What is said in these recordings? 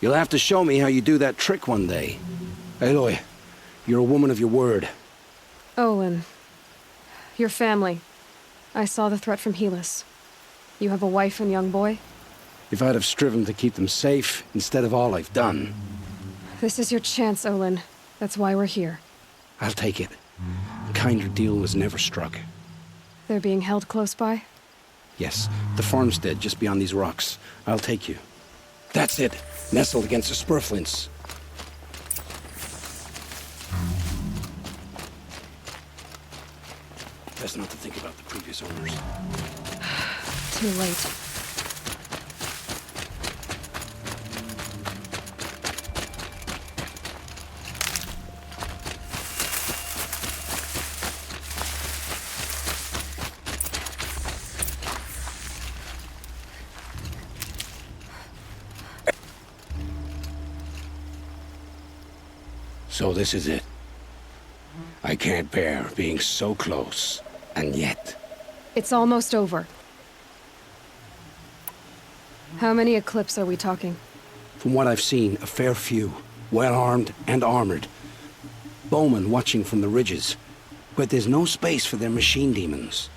You'll have to show me how you do that trick one day. Aloy, you're a woman of your word. Olin. Your family. I saw the threat from Helis. You have a wife and young boy? If I'd have striven to keep them safe, instead of all I've done. This is your chance, Olin. That's why we're here. I'll take it. A kinder deal was never struck. They're being held close by? Yes, the farmstead just beyond these rocks. I'll take you. That's it. Nestled against the spurflints. Best not to think about the previous owners. Too late. So this is it. I can't bear being so close, and yet... It's almost over. How many Eclipse are we talking? From what I've seen, a fair few. Well-armed and armored. Bowmen watching from the ridges. But there's no space for their machine demons.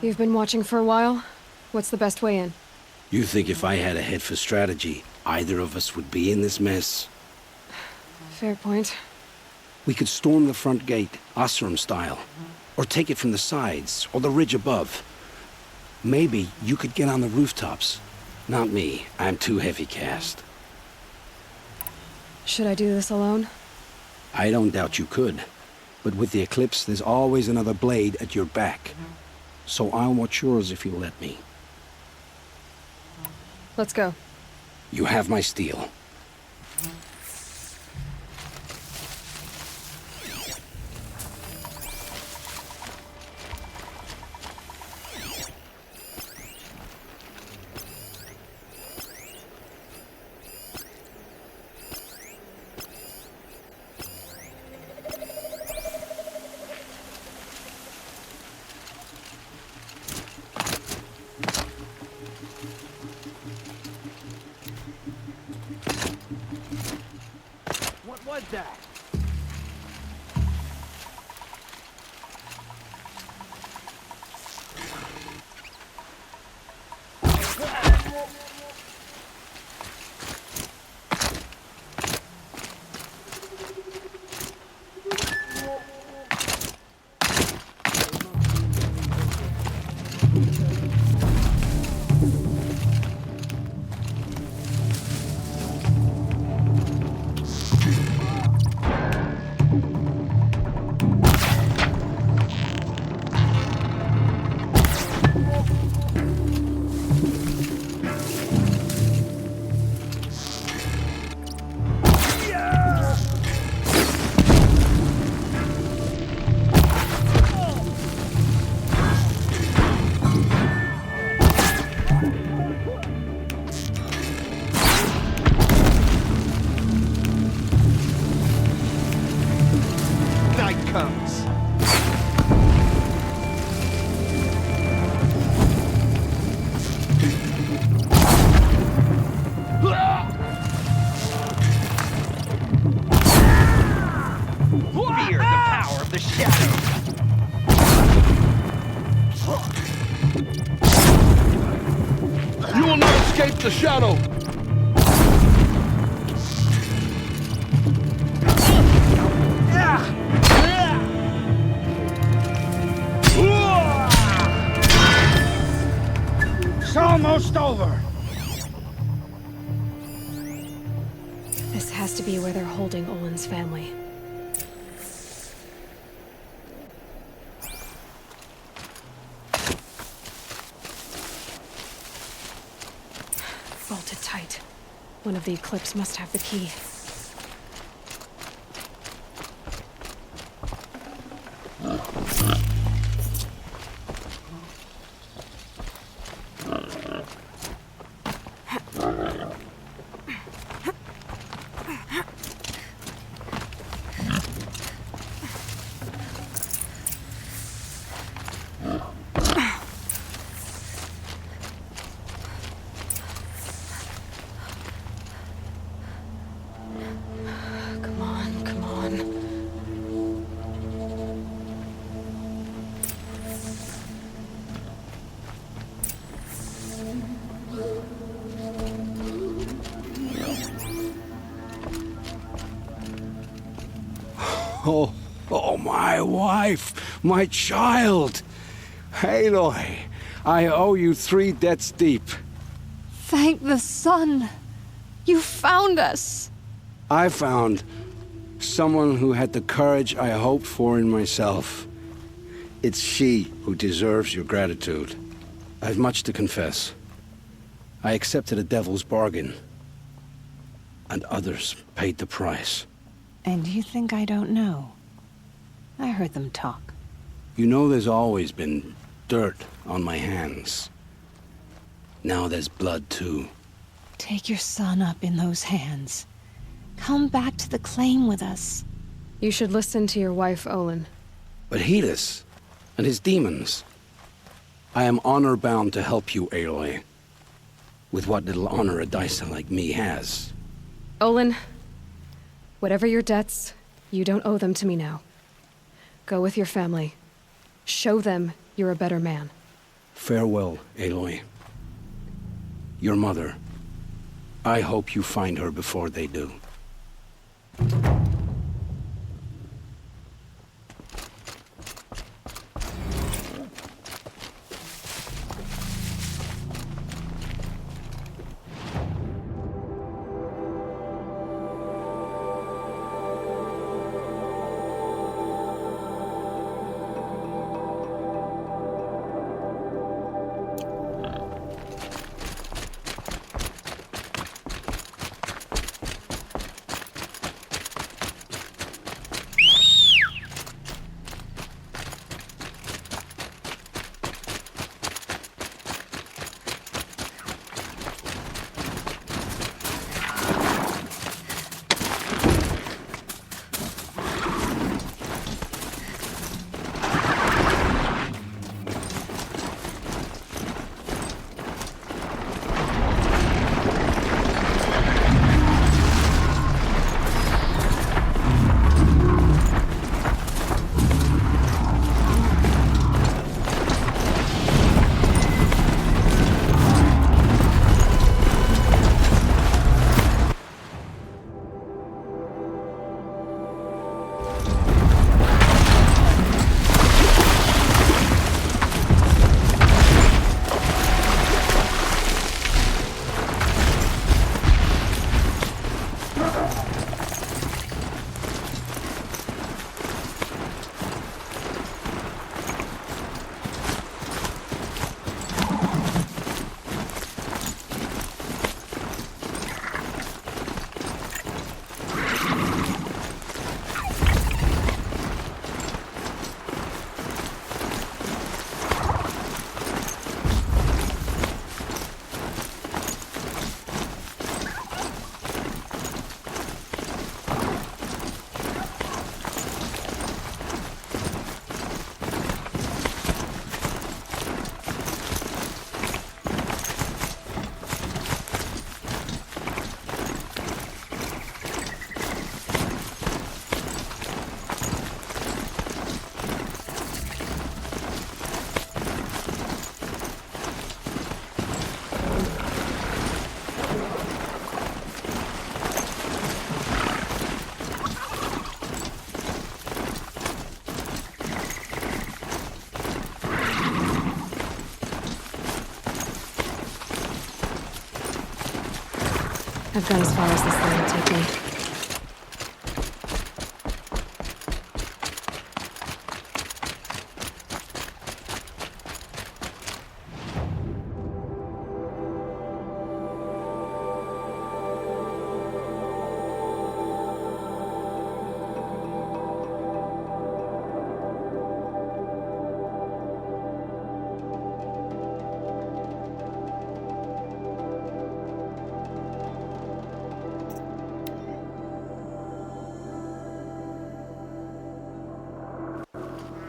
You've been watching for a while? What's the best way in? You think if I had a head for strategy, either of us would be in this mess? Fair point. We could storm the front gate, Osram style. Or take it from the sides, or the ridge above. Maybe you could get on the rooftops. Not me. I'm too heavy cast. Should I do this alone? I don't doubt you could. But with the Eclipse, there's always another blade at your back. So I'll watch yours if you'll let me. Let's go. You have my steel. What was that? Fear the power of the shadow. You will not escape the shadow! It's almost over. This has to be where they're holding Olin's family. Bolted tight. One of the Eclipse must have the key. Oh, oh, my wife, my child. Aloy, I owe you 3 debts deep. Thank the sun. You found us. I found someone who had the courage I hoped for in myself. It's she who deserves your gratitude. I've much to confess. I accepted a devil's bargain, and others paid the price. And you think I don't know? I heard them talk. You know there's always been dirt on my hands. Now there's blood too. Take your son up in those hands. Come back to the claim with us. You should listen to your wife, Olin. But Helis and his demons. I am honor-bound to help you, Aloy. With what little honor a dicer like me has. Olin, whatever your debts, you don't owe them to me now. Go with your family. Show them you're a better man. Farewell, Aloy. Your mother. I hope you find her before they do. I've gone as far as this thing will take me.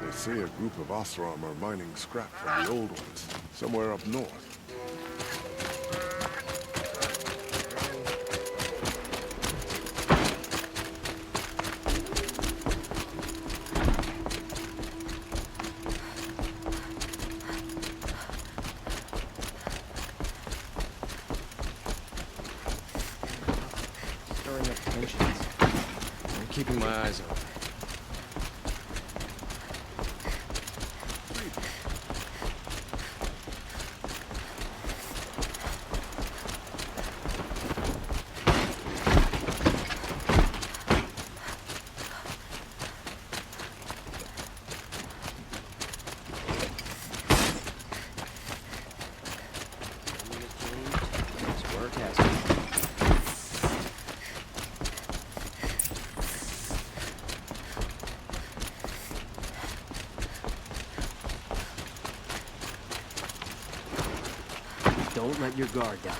They say a group of Osram are mining scrap from the old ones, somewhere up north. Stirring up tensions. I'm keeping my eyes open. Don't let your guard down.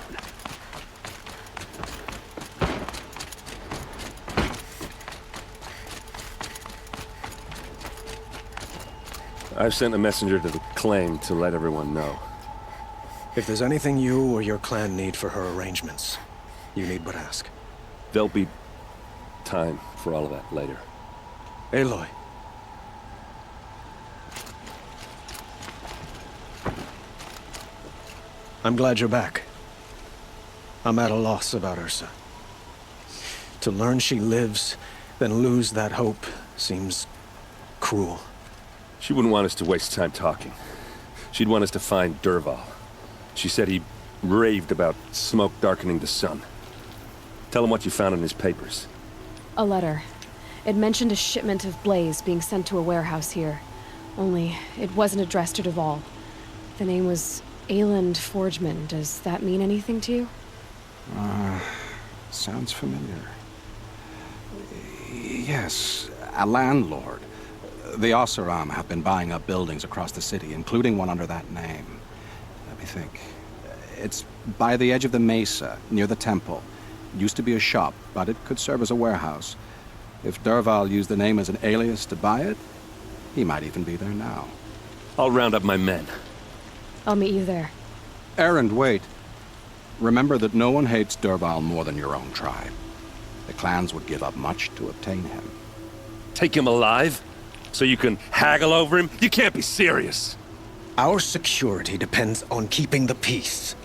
I've sent a messenger to the claim to let everyone know. If there's anything you or your clan need for her arrangements, you need but ask. There'll be time for all of that later. Aloy. I'm glad you're back. I'm at a loss about Ursa. To learn she lives, then lose that hope, seems cruel. She wouldn't want us to waste time talking. She'd want us to find Dervahl. She said he raved about smoke darkening the sun. Tell him what you found in his papers. A letter. It mentioned a shipment of blaze being sent to a warehouse here. Only, it wasn't addressed to Dervahl. The name was Ayland Forgeman. Does that mean anything to you? Sounds familiar. Yes, a landlord. The Oseram have been buying up buildings across the city, including one under that name. Let me think. It's by the edge of the mesa, near the temple. It used to be a shop, but it could serve as a warehouse. If Dervahl used the name as an alias to buy it, he might even be there now. I'll round up my men. I'll meet you there. Erend, wait. Remember that no one hates Dervahl more than your own tribe. The clans would give up much to obtain him. Take him alive? So you can haggle over him? You can't be serious. Our security depends on keeping the peace.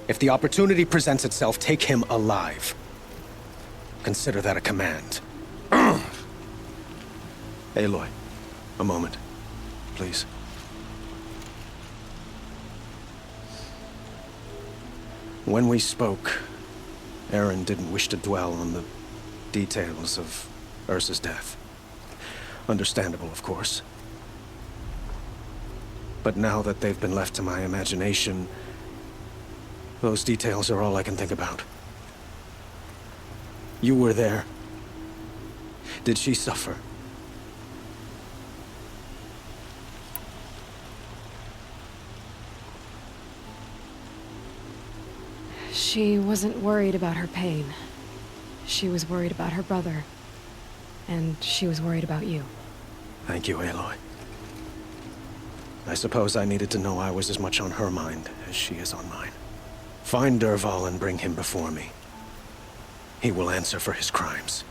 If the opportunity presents itself, take him alive. Consider that a command. Aloy, a moment, please. When we spoke, Erend didn't wish to dwell on the details of Ursa's death. Understandable, of course. But now that they've been left to my imagination, those details are all I can think about. You were there. Did she suffer? She wasn't worried about her pain. She was worried about her brother. And she was worried about you. Thank you, Aloy. I suppose I needed to know I was as much on her mind as she is on mine. Find Dervahl and bring him before me. He will answer for his crimes.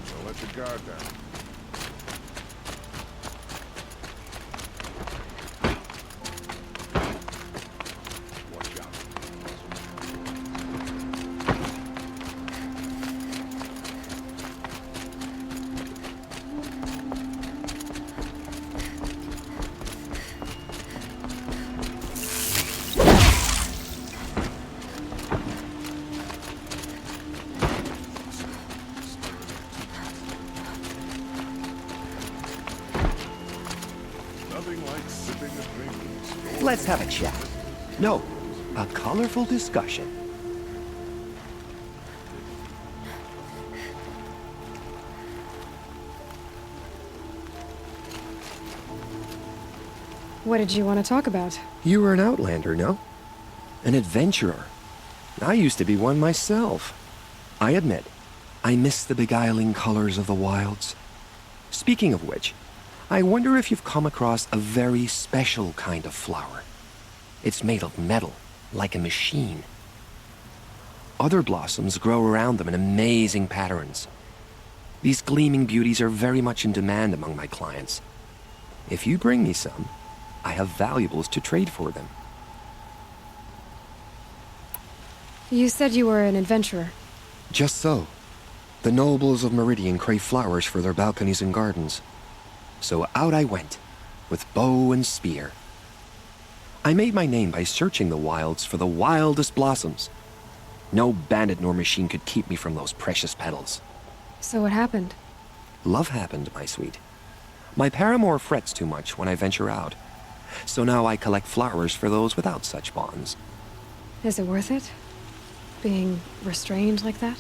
Don't let your guard down. Watch out. Nothing like sipping a drink in the store. Let's have a chat. No, a colorful discussion. What did you want to talk about? You were an outlander, no? An adventurer. I used to be one myself. I admit, I miss the beguiling colors of the wilds. Speaking of which, I wonder if you've come across a very special kind of flower. It's made of metal, like a machine. Other blossoms grow around them in amazing patterns. These gleaming beauties are very much in demand among my clients. If you bring me some, I have valuables to trade for them. You said you were an adventurer. Just so. The nobles of Meridian crave flowers for their balconies and gardens. So out I went, with bow and spear. I made my name by searching the wilds for the wildest blossoms. No bandit nor machine could keep me from those precious petals. So what happened? Love happened, my sweet. My paramour frets too much when I venture out. So now I collect flowers for those without such bonds. Is it worth it? Being restrained like that?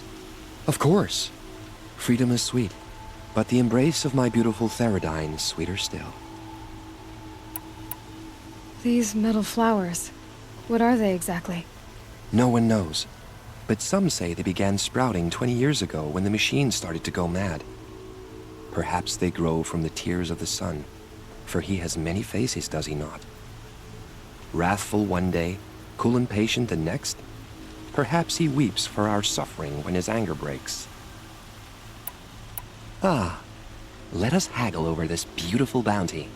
Of course. Freedom is sweet, but the embrace of my beautiful Theradine is sweeter still. These metal flowers, what are they exactly? No one knows, but some say they began sprouting 20 years ago when the machine started to go mad. Perhaps they grow from the tears of the sun, for he has many faces, does he not? Wrathful one day, cool and patient the next. Perhaps he weeps for our suffering when his anger breaks. Ah, let us haggle over this beautiful bounty.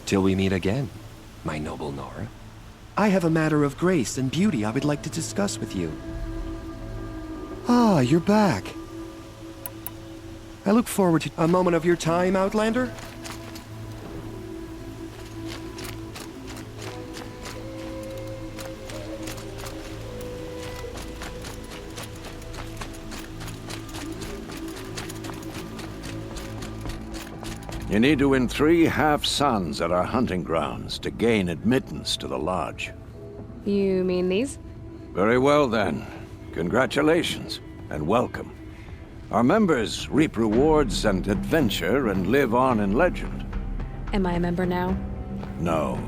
Till we meet again, my noble Nora. I have a matter of grace and beauty I would like to discuss with you. Ah, you're back. I look forward to a moment of your time, Outlander. You need to win 3 half-suns at our hunting grounds to gain admittance to the lodge. You mean these? Very well, then. Congratulations, and welcome. Our members reap rewards and adventure and live on in legend. Am I a member now? No,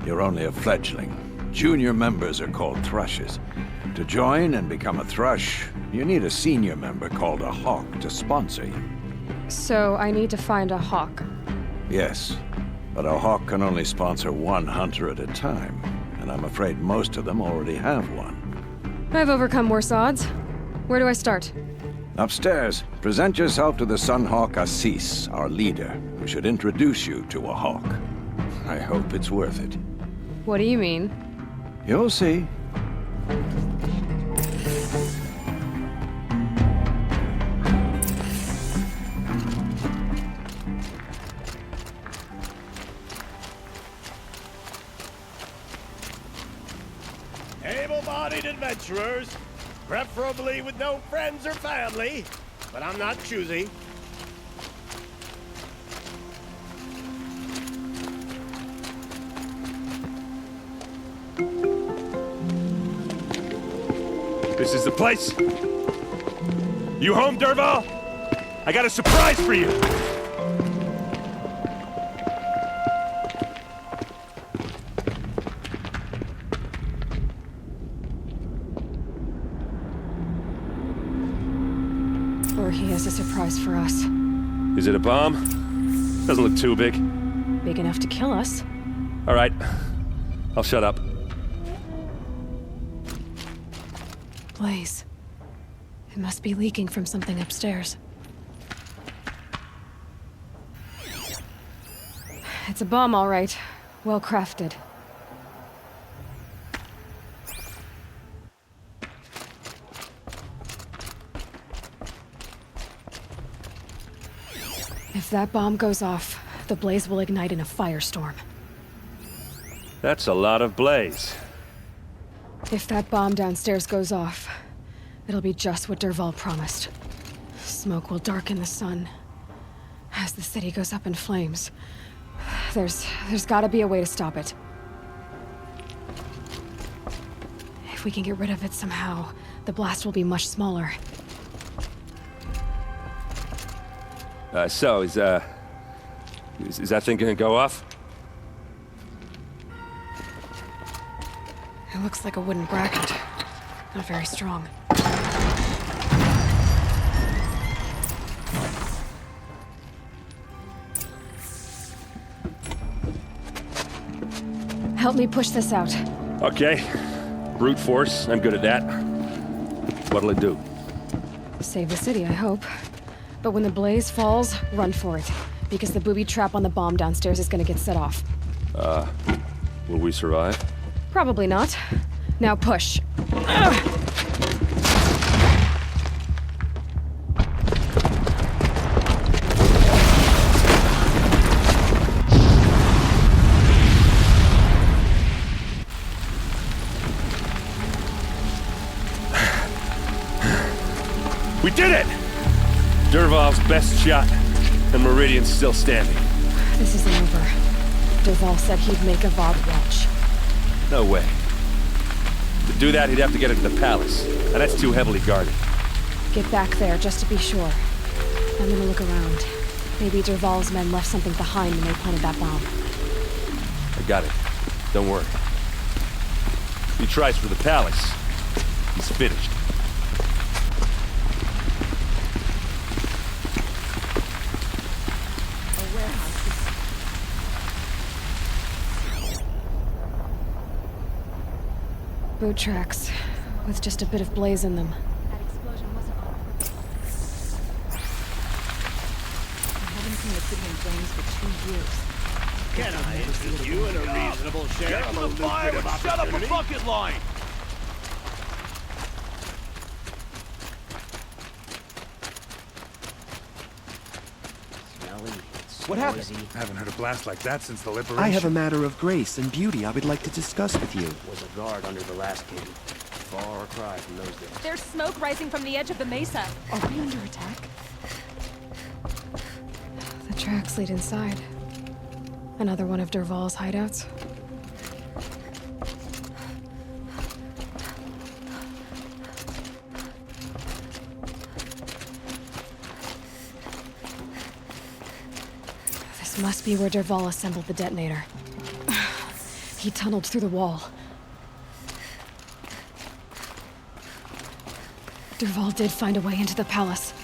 you're only a fledgling. Junior members are called thrushes. To join and become a thrush, you need a senior member called a hawk to sponsor you. So I need to find a hawk. Yes, but a hawk can only sponsor 1 hunter at a time, and I'm afraid most of them already have one. I've overcome worse odds. Where do I start? Upstairs, present yourself to the Sunhawk Assis, our leader, who should introduce you to a hawk. I hope it's worth it. What do you mean? You'll see. Able-bodied adventurers, preferably with no friends or family, but I'm not choosy. This is the place? You home, Dervahl? I got a surprise for you! Or he has a surprise for us. Is it a bomb? Doesn't look too big. Big enough to kill us. All right. I'll shut up. Blaze. It must be leaking from something upstairs. It's a bomb, all right. Well crafted. If that bomb goes off, the blaze will ignite in a firestorm. That's a lot of blaze. If that bomb downstairs goes off, it'll be just what Dervahl promised. Smoke will darken the sun. As the city goes up in flames, there's gotta be a way to stop it. If we can get rid of it somehow, the blast will be much smaller. So, is that thing gonna go off? It looks like a wooden bracket. Not very strong. Help me push this out. Okay. Brute force, I'm good at that. What'll it do? Save the city, I hope. But when the blaze falls, run for it. Because the booby trap on the bomb downstairs is gonna get set off. Will we survive? Probably not. Now push. Dervahl's best shot, and Meridian's still standing. This isn't over. Dervahl said he'd make a Vought watch. No way. To do that, he'd have to get into the palace, and that's too heavily guarded. Get back there, just to be sure. I'm gonna look around. Maybe Dervahl's men left something behind when they planted that bomb. I got it. Don't worry. If he tries for the palace, he's finished. Boot tracks, with just a bit of blaze in them. That explosion wasn't on purpose. I haven't seen a city in flames for 2 years. Can I interest you in a reasonable share of a lucrative opportunity? Shut up a bucket line! What happened? I haven't heard a blast like that since the liberation. I have a matter of grace and beauty I would like to discuss with you. Was a guard under the last king. Far cry from those days. There's smoke rising from the edge of the mesa. Are we under attack? The tracks lead inside. Another one of Dervahl's hideouts. This must be where Dervahl assembled the detonator. He tunneled through the wall. Dervahl did find a way into the palace.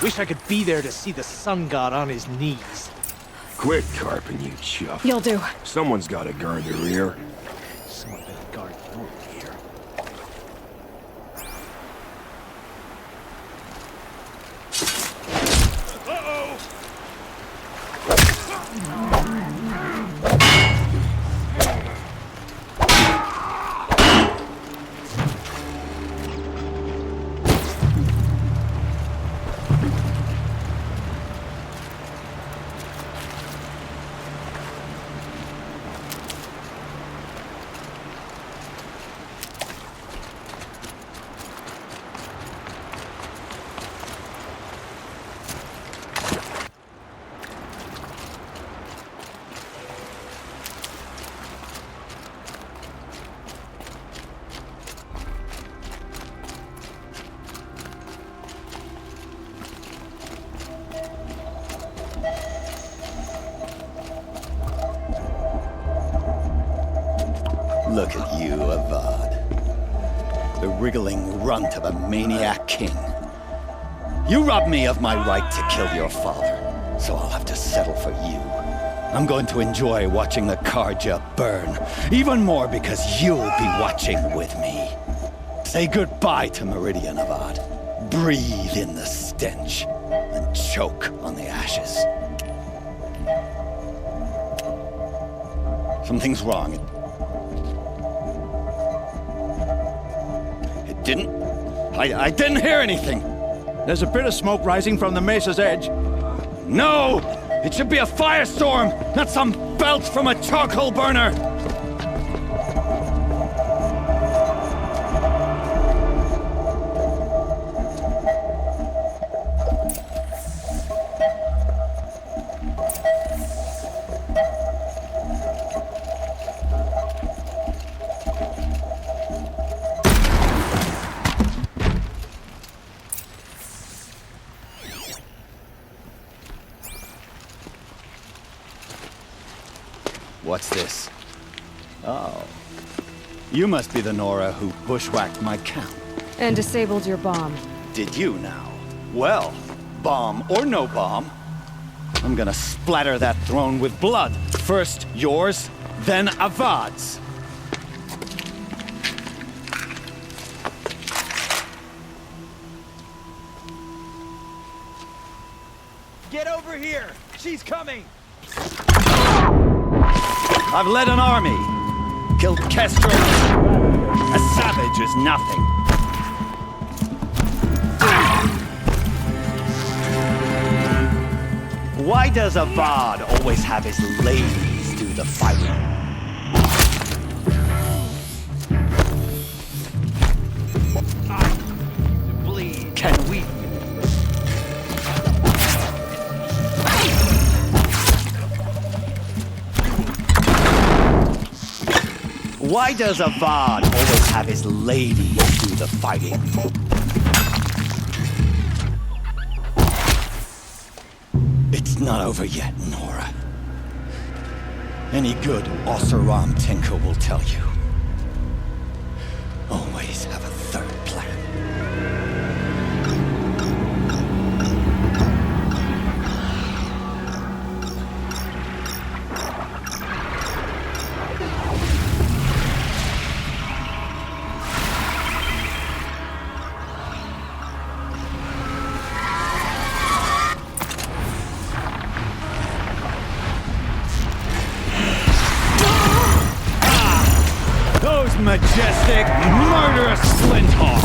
Wish I could be there to see the sun god on his knees. Quit carping, you chuff. You'll do. Someone's got to guard the rear. Someone better guard your rear. Look at you, Avad. The wriggling runt of a maniac king. You robbed me of my right to kill your father, so I'll have to settle for you. I'm going to enjoy watching the Karja burn, even more because you'll be watching with me. Say goodbye to Meridian, Avad. Breathe in the stench, and choke on the ashes. Something's wrong. I didn't hear anything. There's a bit of smoke rising from the mesa's edge. No! It should be a firestorm, not some belch from a charcoal burner! What's this? Oh. You must be the Nora who bushwhacked my camp. And disabled your bomb. Did you now? Well, bomb or no bomb, I'm gonna splatter that throne with blood. First yours, then Avad's. Get over here! She's coming! I've led an army. Killed Kestrel. A savage is nothing. Why does Avad always have his ladies do the fighting? Bleed. Can we? Why does Avad always have his ladies do the fighting? It's not over yet, Nora. Any good Oseram tinker will tell you. Always have a third plan. Majestic, murderous Flinthawk!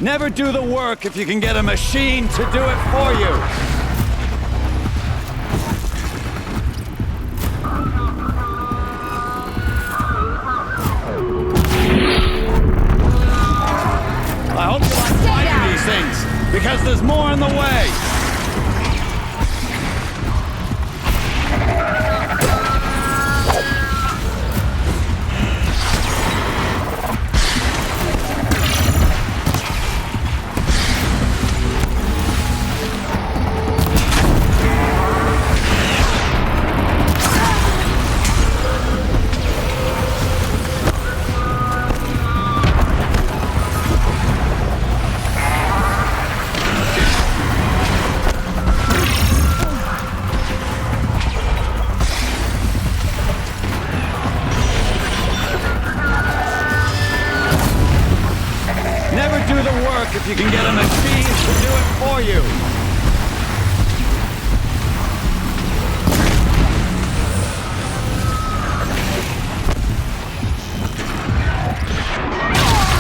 Never do the work if you can get a machine to do it for you! I hope you like fighting these things, because there's more in the way! If you can get a machine to do it for you.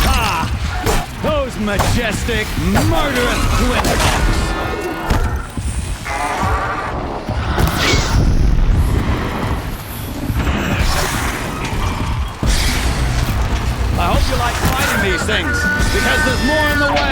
Ha! Those majestic, murderous Flinthawks! I hope you like fighting these things, because there's more in the way!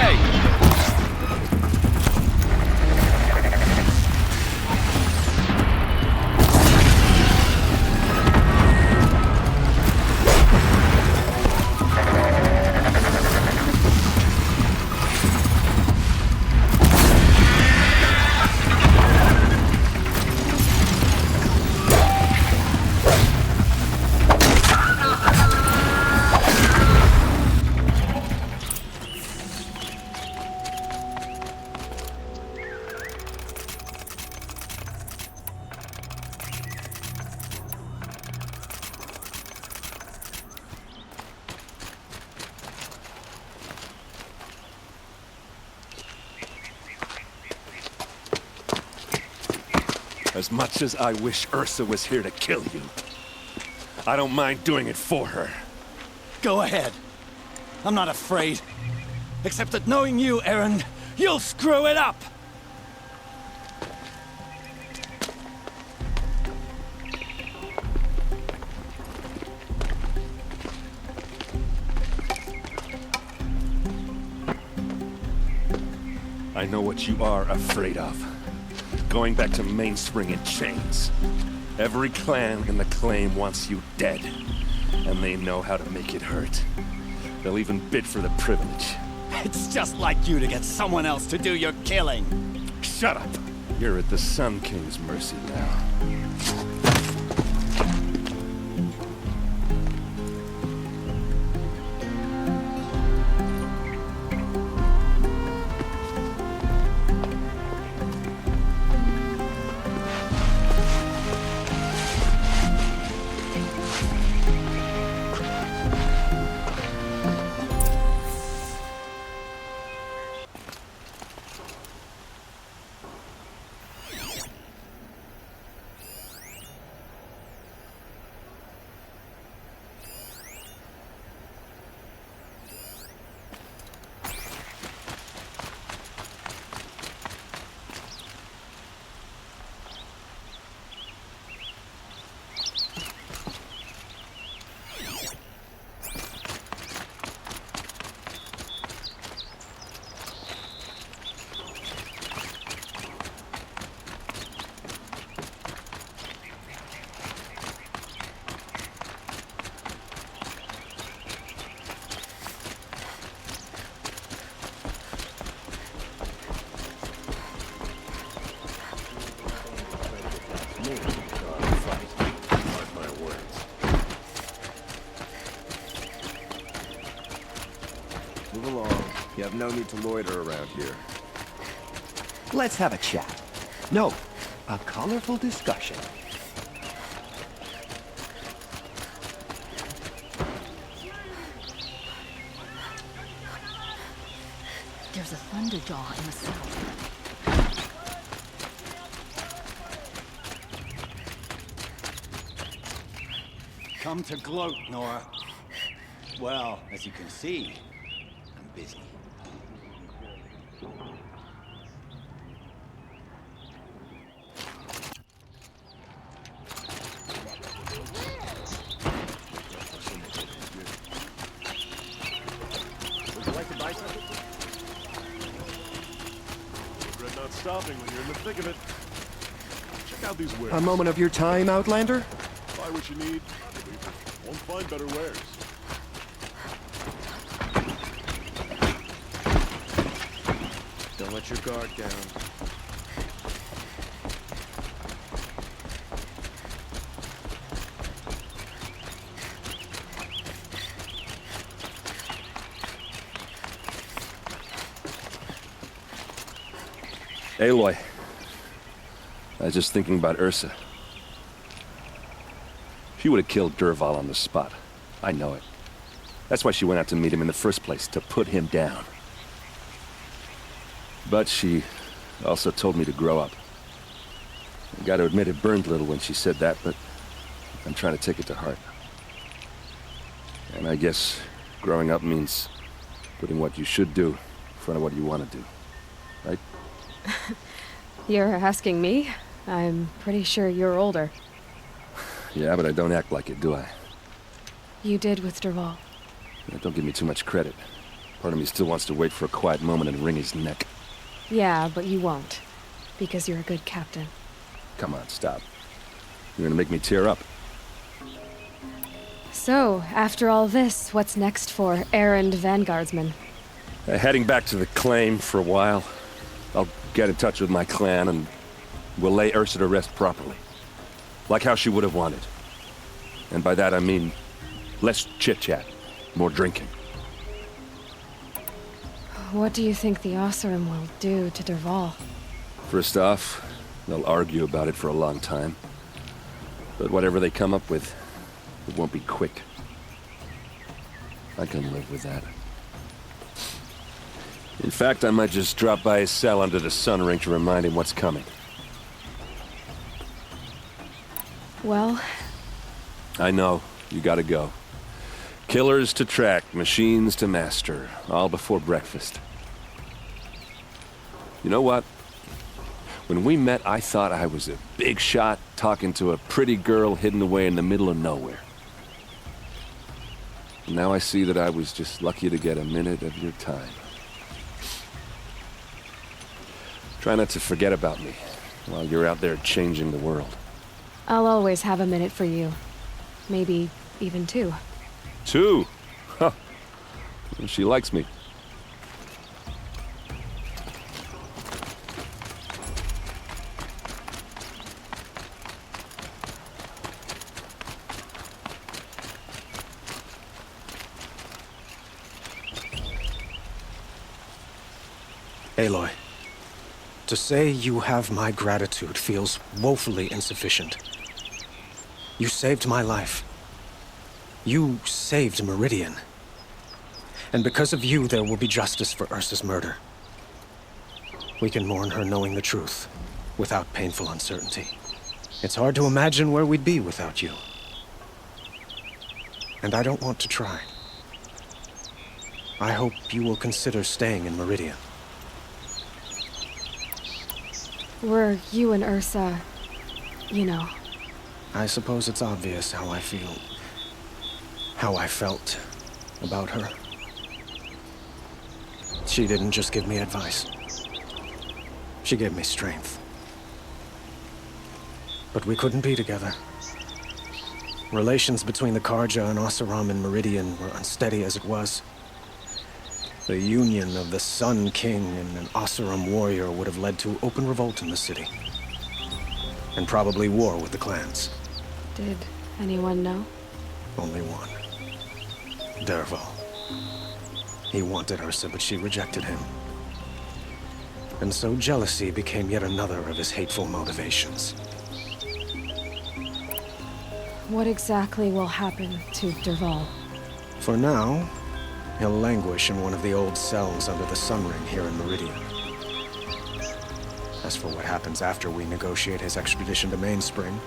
As much as I wish Ursa was here to kill you, I don't mind doing it for her. Go ahead. I'm not afraid. Except that knowing you, Erend, you'll screw it up! I know what you are afraid of. Going back to Mainspring in chains. Every clan in the claim wants you dead. And they know how to make it hurt. They'll even bid for the privilege. It's just like you to get someone else to do your killing. Shut up! You're at the Sun King's mercy now. Move along. You have no need to loiter around here. Let's have a chat. No, a colorful discussion. There's a thunderjaw in the south. Come to gloat, Nora. Well, as you can see, I'm busy. Would you like to buy something? Regret not stopping when you're in the thick of it. Check out these wares. A moment of your time, Outlander? Buy what you need. Won't find better wares. Don't let your guard down. Aloy. I was just thinking about Ursa. She would have killed Dervahl on the spot. I know it. That's why she went out to meet him in the first place, to put him down. But she also told me to grow up. I gotta admit it burned a little when she said that, but I'm trying to take it to heart. And I guess growing up means putting what you should do in front of what you want to do. Right? You're asking me? I'm pretty sure you're older. Yeah, but I don't act like it, do I? You did with Dervahl. Don't give me too much credit. Part of me still wants to wait for a quiet moment and wring his neck. Yeah, but you won't. Because you're a good captain. Come on, stop. You're gonna make me tear up. So, after all this, what's next for Erend Vanguardsman? Heading back to the claim for a while. I'll get in touch with my clan and we'll lay Ursa to rest properly. Like how she would have wanted. And by that I mean less chit-chat, more drinking. What do you think the Oseram will do to Dervahl? First off, they'll argue about it for a long time. But whatever they come up with, it won't be quick. I can live with that. In fact, I might just drop by his cell under the sun ring to remind him what's coming. Well... I know. You gotta go. Killers to track, machines to master, all before breakfast. You know what? When we met, I thought I was a big shot talking to a pretty girl hidden away in the middle of nowhere. And now I see that I was just lucky to get a minute of your time. Try not to forget about me while you're out there changing the world. I'll always have a minute for you. Maybe even 2. 2? Huh. She likes me. Aloy, to say you have my gratitude feels woefully insufficient. You saved my life. You saved Meridian. And because of you, there will be justice for Ursa's murder. We can mourn her knowing the truth, without painful uncertainty. It's hard to imagine where we'd be without you. And I don't want to try. I hope you will consider staying in Meridian. Were you and Ursa, you know? I suppose it's obvious how I feel. How I felt about her. She didn't just give me advice. She gave me strength. But we couldn't be together. Relations between the Karja and Oseram and Meridian were unsteady as it was. The union of the Sun King and an Oseram warrior would have led to open revolt in the city. And probably war with the clans. Did anyone know? Only one. Dervahl. He wanted Ursa, but she rejected him. And so jealousy became yet another of his hateful motivations. What exactly will happen to Dervahl? For now, he'll languish in one of the old cells under the Sun Ring here in Meridian. As for what happens after we negotiate his extradition to Mainspring,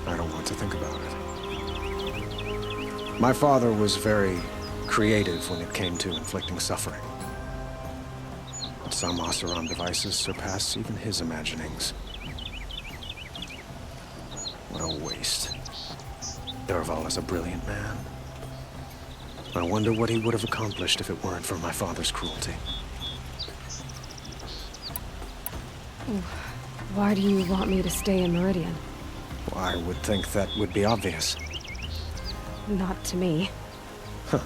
I don't want to think about it. My father was very creative when it came to inflicting suffering. But some Oseram devices surpass even his imaginings. What a waste. Dervahl is a brilliant man. I wonder what he would have accomplished if it weren't for my father's cruelty. Why do you want me to stay in Meridian? Well, I would think that would be obvious. Not to me. Huh.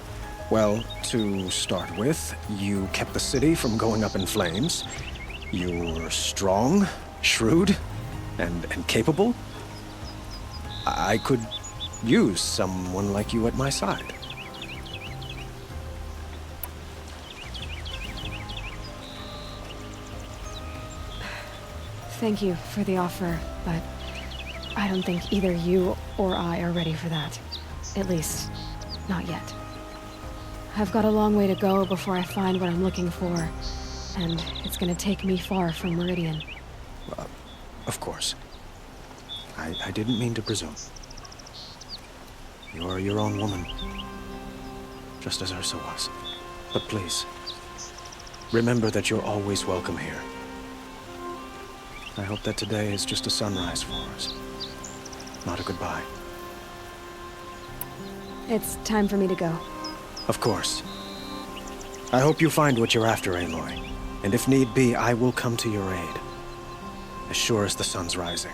Well, to start with, you kept the city from going up in flames. You're strong, shrewd, and capable. I could use someone like you at my side. Thank you for the offer, but I don't think either you or I are ready for that. At least, not yet. I've got a long way to go before I find what I'm looking for, and it's gonna take me far from Meridian. Of course. I didn't mean to presume. You're your own woman, just as Ursa was. But please, remember that you're always welcome here. I hope that today is just a sunrise for us, not a goodbye. It's time for me to go. Of course. I hope you find what you're after, Aloy. And if need be, I will come to your aid. As sure as the sun's rising.